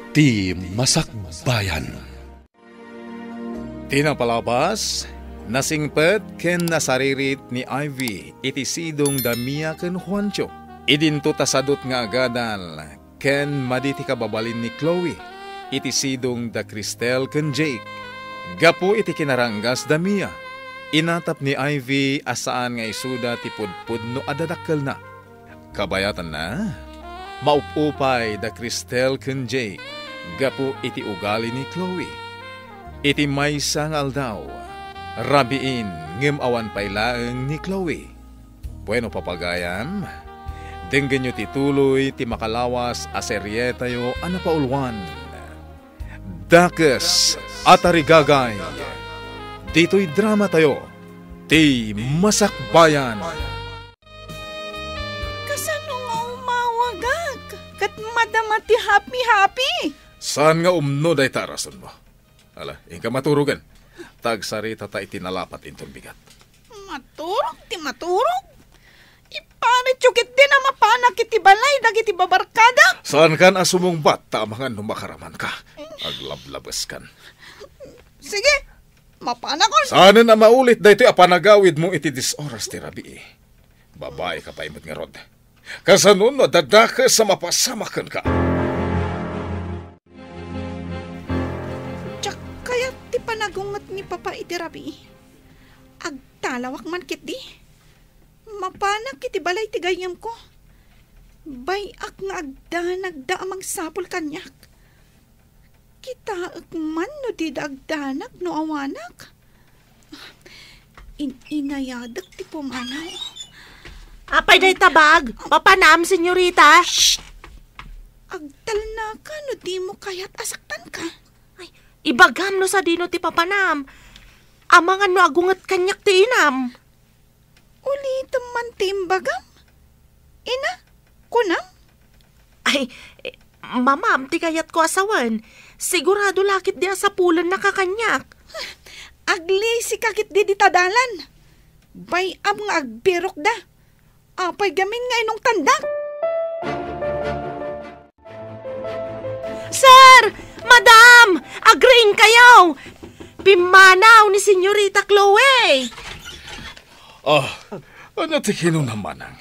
Ti Masakbayan. Tinapalabas, nasingpet ken nasaririt ni Ivy iti sidong Damia ken Juancho. Idinto tasadot nga agadal ken maditi kababalin ni Chloe iti sidong da Cristel ken Jake. Gapo iti kinaranggas Damia. Inatap ni Ivy asaan nga isuda ti pudpud no adadakkel na. Kabayatan na, maupupay da Cristel ken Jake. Gapo iti ugali ni Chloe. Iti maysa nga aldaw, rabiin ngem awan paylaeng ni Chloe. Bueno papagayam, denggen nyo tituloy ti makalawas a serye tayo anapaulwan. Dakes at arigagay, dito'y drama tayo, ti Masakbayan. Kasano nga umawagag? Kat madama ti happy-happy. Saan nga umno day tarason mo? Ala, ingka maturugan. Tagsarita ta itinalapat intong bigat. Maturog ti maturog? Ipanitsukit din na mapanak iti balay dagiti babarkada. Saan kan asumong bat tamangan numakaraman ka? Aglablabas kan. Sige, mapanakon. Sana na maulit da ito apanagawid mo iti disoras ti rabi. Babae ka pa imot nga rod. Kasanun no dadaka sa mapasamakan ka. Tsak kaya ti panagungat ni Papa iti rabi. Agtalawak man kit di. Mapanak iti balay ti gayam ko. Bayak nga agdanag da amang sapol kanyak. Kita man no di dagdanak no awanak. Inayadak ti pumanaw. Apay day tabag, papanam, senyorita. Shh! Agdal na ka no di mo kaya't asaktan ka. Ay, ibagam no sa dino ti papanam. Amangan no agungat kanyak ti inam. Ulitam man timbagam? Ina? Kunam? Ay, mamam, ti kayat ko asawan. Sigurado lakit di asapulan nakakanyak. Agli si kakit di tadalan. Bayam nga agbirok da. Apay gamin nga inong tandak. Sir! Madam! Agreeing kayo! Pimanaw ni Senyorita Chloe! Ano ti naman ang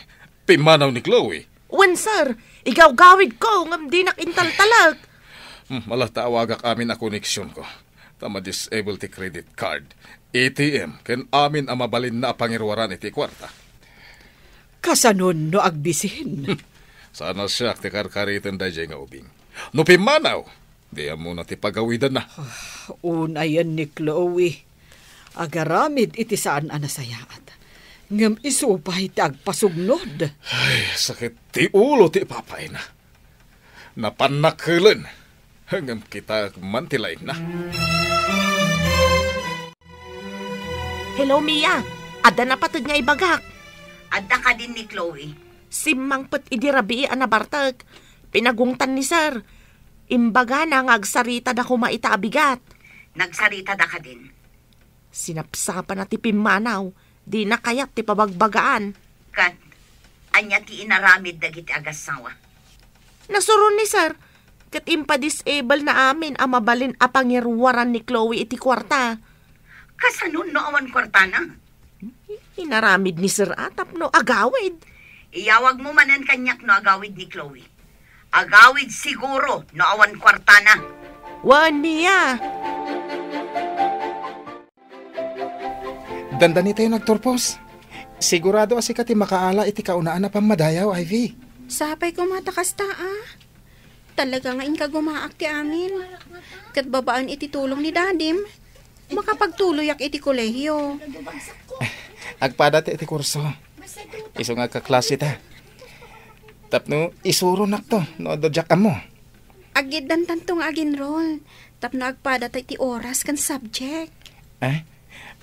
pimanaw ni Chloe? Wen, sir, igaw-gawid ko ngam di nakintaltalag. Malatawagak amin a koneksyon ko. Tama disable ti credit card. ATM, ken amin ang mabalin na pangirwaran iti kwarta. Kasanon no agbisin. Sana siya ti karkaritan da nga ubing. No pimanaw, di mo na ti pagawidan na. Unayan ni Chloe. Agaramid iti saan anasayaat. Ngam isupay ti agpasugnod. Ay, sakit ti ulo ti papay na. Napanakhilan. Hanggang kita mantilain na. Hello, Mia. Ada na patid nga ibagak. Adda ka din ni Chloe. Simangpet idirabi anabartag. Pinagungtan ni sir. Imbaga na ngagsarita da kumaita abigat. Nagsarita da ka din. Sinapsapan na ti pimanaw. Di na kayat ti pabagbagaan. Kat, anya ti inaramid dagiti agasawa. Nasuron ni sir. Kat impa-disable na amin ang mabalin a pangirwaran ni Chloe iti kwarta. Kasanun no awan kwartana? Inaramid ni Sir Atap no agawid. Iyawag mo manan kanyak no agawid ni Chloe. Agawid siguro no awan kwartana. Wan, Mia. Dandani tayo nagturpos. Sigurado asi ka ti makaala iti kaunaan na pamadayaw, Ivy. Sapay ko matakas ta, Talaga nga inka gumaak ti amin. Kat babaan iti tulong ni Dadim. Makapagtuloyak iti kolehiyo. Agpada ti iti kurso. Iso nga kaklase ta. Tapno isuro nak to, no dodyak mo. Agid dan tantong aginroll. Tapno agpada ta iti oras kan subject.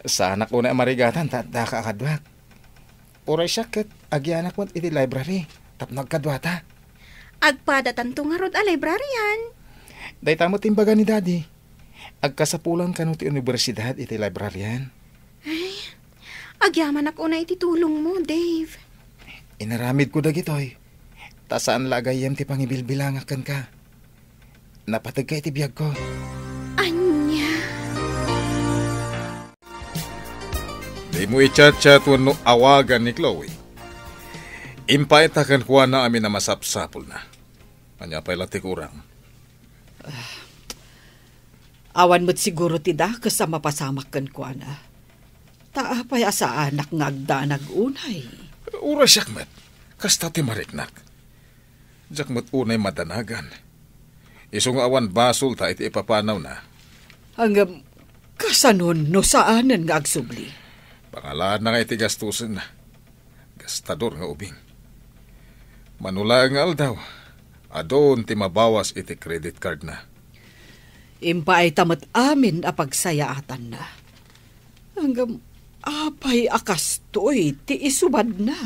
Sana ko na marigatan, da kakadwak. Uray siya kat agyanak mo iti library. Tapno agkadwata. Agpada tanto nga rod a libraryan. Day tamo timbaga ni Daddy. Agkasapulan ka no ti universidad iti libraryan. Ay, agyaman ako na iti tulong mo, Dave. Inaramid ko dagitoy. Ta saan lagayem ti pangibilbilangakan ka. napatagkay ti biyag ko. Anya. Di mo i-chat-chat wano awagan ni Chloe. Impaitakan kuha na amin na masapsapol na. Anya pa'y lati kurang. Awan mo't siguro tida kasama pasamak kan ko na. Taapay asa anak ngagdanag unay. Ura siyakmat, kasta ti mariknak. Jakmat unay madanagan. Isong awan basol ta iti ipapanaw na. Hanggang kasanon no saanan nga agsubli. Pangalaan na nga iti gastusin na. Gastador nga ubing. Manula nga aldaw. Adon ti mabawas iti credit card na. Impa ay tamat amin apagsayaatan na. Hanggang apay akastoy ti isubad na.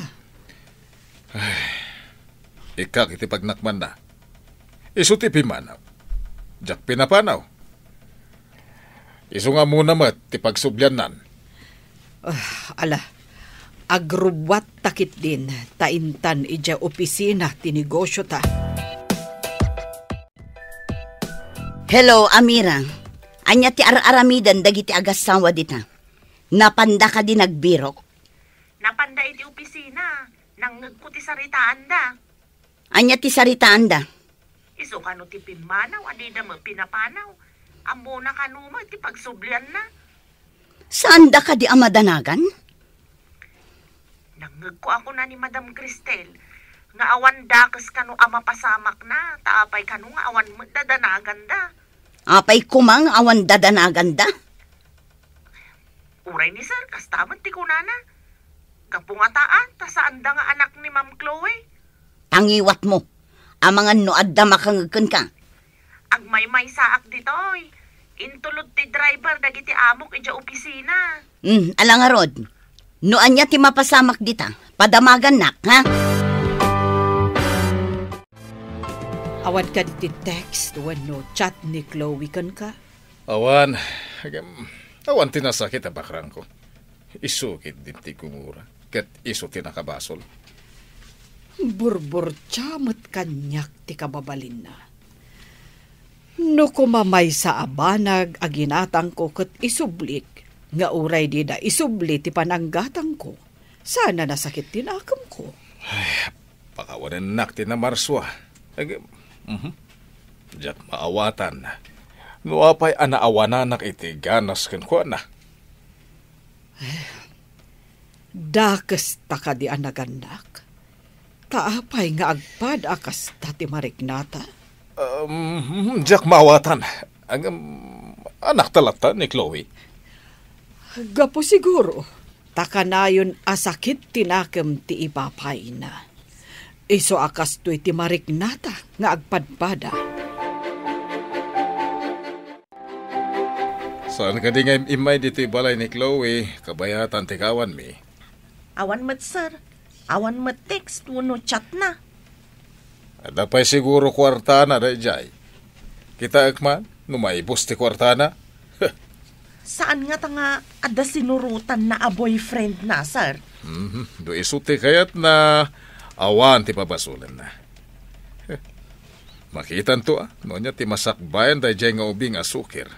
Ikak iti pagnakman na. Isu ti pimanaw. Jak pinapanaw. Isu nga muna mat ti pagsubyanan. Ala, agrubwat takit din taintan ija opisina ti negosyo ta. Hello, Amira. Anya ti araramidan dagiti agasawa dita. Napanda ka din nagbirok. Napanda iti opisina. Nangag ko ti saritaan da. Anya ti saritaan da. Iso kano ti pimanaw, anida mo pinapanaw. Amo na kanuma ti pagsublian na. Saan da ka di amadanagan? Nangag ko ako na ni Madam Cristel. Nga awan dakas kano ama pasamak na. Taapay kano nga awan mo dadanagan da. Apay kumang awan dadanagan da. Uray ni sir, kastaman ti kunana. Kapungataan, ta saan da nga anak ni Ma'am Chloe? Tangiwat mo. Amangan no adda makangagkan ka. Agmay-may saak ditoy. Intulod ti driver dagiti amok ija opisina. Alang nga rod. No anya ti mapasamak dita. Padamagan nak, ha? Awan ka ti text wano chat ni Chloe kan ka. Awan. Awan tinasakit ang bakrang ko. Isukit din ti kumura. Kat iso tinakabasol. Burbur tiyamot kanyak ti kababalin na. No kumamay sa abanag aginatang ko kat isublik. Nga uray di da isubli ti pananggatang ko. Sana nasakit tinakam ko. Ay, pakawanan nak ti na marswa. Diyak maawatan. Nuapay anaawananak iti ganas ken ko na. Dakas taka di anaganak. Taapay nga agpad akas tati mariknata. Diyak maawatan. Anak talata ni Chloe. Gapo siguro. Taka na yun asakit tinakam ti ipapay na. Iso akas to'y ti mariknata nga agpadpada. Saan ka di nga imay dito balay ni Chloe? Kabayatan ti kawan mi. Awan mat sir. Awan mat text wano chat na. Ada pa'y siguro kwartana da jay. Kita akman, numaibos ti kwartana. Saan nga tanga ada sinurutan na a boyfriend na sir? Do isuti kayat na awan ti pabasulan na. Makitan to nonya ti masakbayan da jay nga ubing asukir.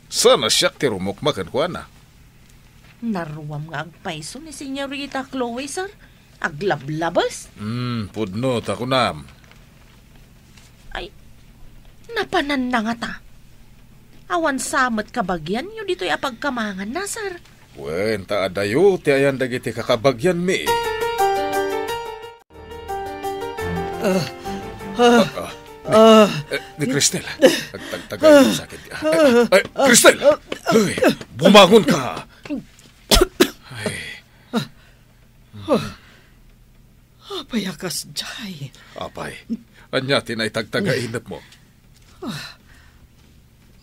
Sana siyak ti rumukmakan ko na. Naruwam nga agpaiso ni Senyorita Chloe, sir. Aglablabas. Pudno, takunam. Ay, napanan na nga ta. Awan samat kabagyan, yun dito'y apagkamangan na, sir. Wen, taadayo, ti ayan dagiti kakabagyan mi. Ni Cristel, tagtagal mo sakit. Cristel! Bumangon ka! Apay akas jay. Apay, anya tinay tagtagainap mo.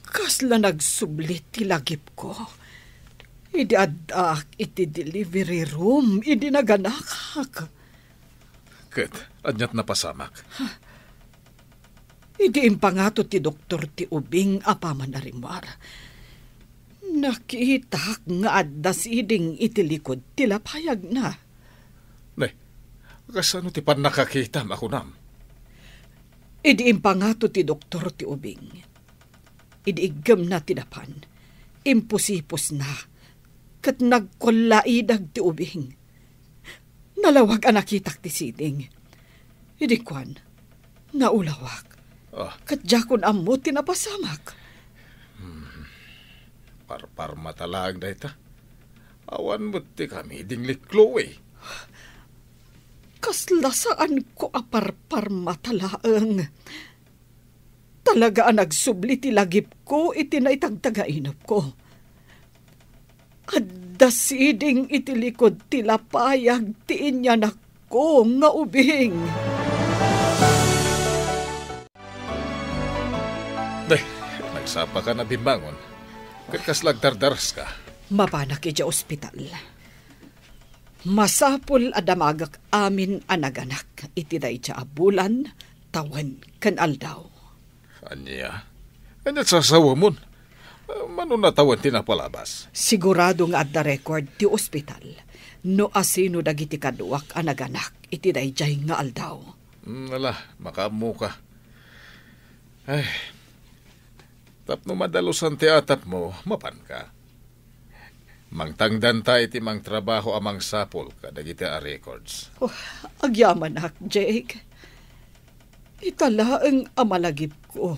Kasla nagsublit ti lagip ko. Idi adak iti delivery room. Idi naganakak. Ket, anyat napasamak. Idi impangato ti doktor ti ubing apaman na rimwar. Nakitak nga addas iding iti likod tilapayag na. Nay, kasano ti pan nakakita ako nam? Idi impangato ti doktor ti ubing. Idi igam na tinapan. Imposipos na. Kat nagkulaidag ti ubing. Nalawag ang nakitak ti siding. Idi kwan, naulawak. Kat jakon amo tinapasamak. Parpar matalag da ita. Awan mo ti kami dingli Chloe. Kaslasaan ko aparpar matalaang. Talaga ang nagsubli ti lagip ko iti na itagtagainap ko. Adda siding iti likod ti lapayag ti inyanak ko nga ubing. Day, nagsapa ka na bimbangon. Kakas lagdardaras ka. Mapanak iti ospital. Masapul adamagak amin anaganak iti day tsa abulan tawan kan aldaw. Anya? Anya sasawa mo? Mano natawan tinapalabas? Sigurado nga at the record ti ospital. No asino dagiti kaduak anaganak iti day jay nga aldaw. Wala, makamu ka. Ay, tapno madalusan ti atap mo, mapan ka. Mangtangdan ta iti mang trabaho amang sapol kadagiti a records. Agyaman ak, Jake. Italaang amalagip ko.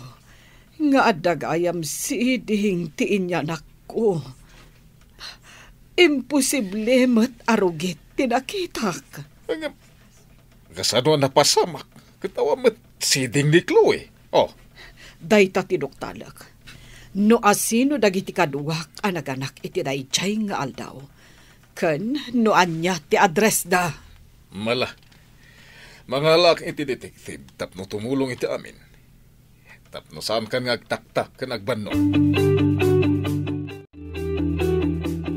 Nga adagayam siding tiinyanak ko. Imposible mat arugit tinakitak. Kasano na pasamak? Katawa mat siding ni Chloe. Dayta tinuktalak. No asino dagiti kaduak anaganak iti dayjay nga aldaw. Ken no anya ti address da. Mala. Mangalak iti detective tapno tumulong iti amin. Tapno saan kan ngagtaktak kan agbanno.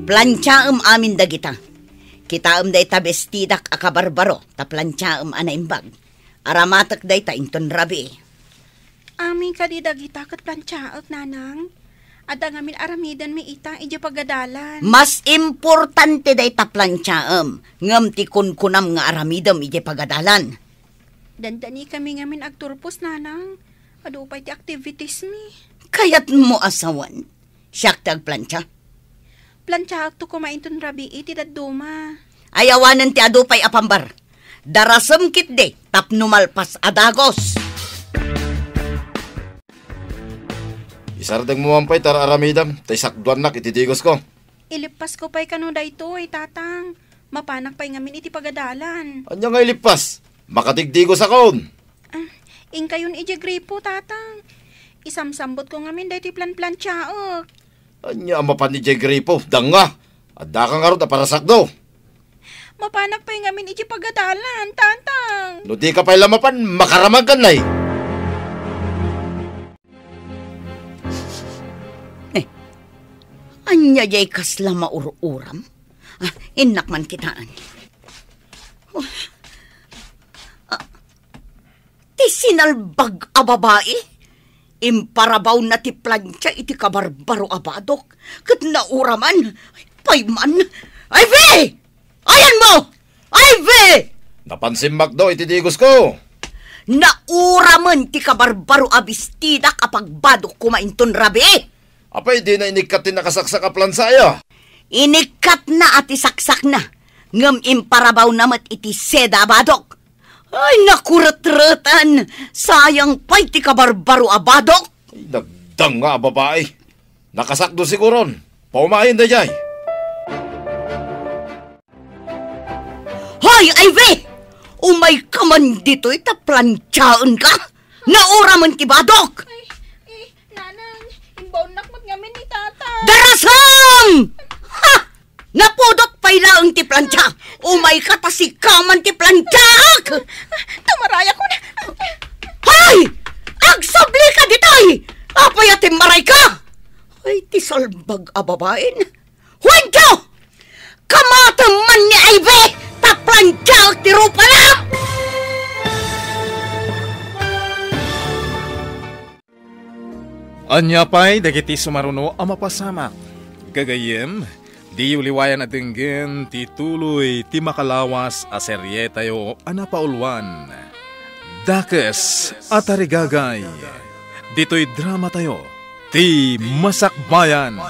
Planchaem amin dagita. Kitaem dayta bestidak akabarbaro ta planchaem anaimbag. Aramatak dayta inton rabi. Amin ka di dagita kat planchaak, nanang. Ada ngamin aramidan mi ita, ija pagadalan. Mas importante day ta planchaem. Ngam ti kunkunam nga aramidam ija pagadalan. Dandani kami ngamin agturpos, nanang. Adupay ti activities mi. Kayat mo asawan. Siyak ti agplancha. Planchaak to kumainton rabi iti daduma. Ayawanan ti adupay apambar. Darasem kit de tapno malpas adagos. Isardang mo mampay tara aramidam, tay sakduan nak ititigos ko. Ilipas ko pa'y kano dayto ay tatang. Mapanak pa'y ngamin iti pagadalan. Anya nga ilipas, makatigdigos akon. Ingkayon iti gripo, tatang. Isamsambot ko ngamin dayti plan-planchaok. Anya ang mapan ni Jay Gripo, danga. Adda kang arot na para sakdo. Mapanak pa'y ngamin iti pagadalan, tatang. No di ka pa'y lamapan, makaramag ka na eh. Anya jay kasla maururam? Inak man kitaan. Ti sinalbag a babae? Imparabaw na ti plancha iti kabarbaro abadok. Kat nauraman, payman. Ivy! Ayan mo! Ivy! Napansimak daw ititigos ko. Nauraman ti kabarbaro abistida kapag badok kumainton rabi. Apay, di na inikat din nakasaksak a plansaya. Inikat na at isaksak na. Ngam imparabaw namat iti seda abadok. Ay, nakurat-ratan. Sayang pa'y ti kabarbaro abadok. Ay, nagdang nga babae. Nakasakdo siguron. Paumahin da jay. Hoy, Ivy! Umay ka man dito itaplansyaon ka. Nauraman ti badok. Nanang, imbaunak ngamin ni tata. Darasam! Ha! Napudot pa'y laang ti plancha. Umay katasikaman ti planchak! Tumaraya ko na. Hay! Agsabli ka ditoy! Apay ating maray ka! Ay, ti salbag ababain. Huwag Kamata man ni Ivy! Taplanchak ti rupa na! Anya pa'y dagiti sumaruno ang mapasamak. Gagayem, di uliwayan at tingin ti tuloy ti makalawas a serye tayo anapaulwan. dakes at arigagay. Dito'y drama tayo, ti Masakbayan.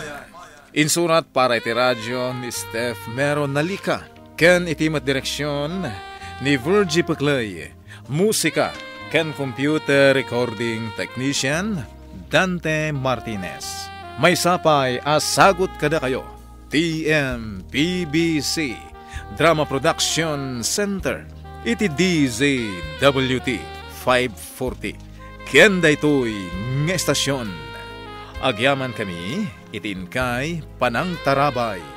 Insurat para iti radyo ni Steph Mero Nalika. Ken itimat direksyon ni Virgie Paclay. Musika ken computer recording technician Dante Martinez. May sapay asagot kada kayo. TMPBC Drama Production Center. Iti DZWT 540. Ken daytoy nga estasyon. Agyaman kami, itin kay Panang Tarabay.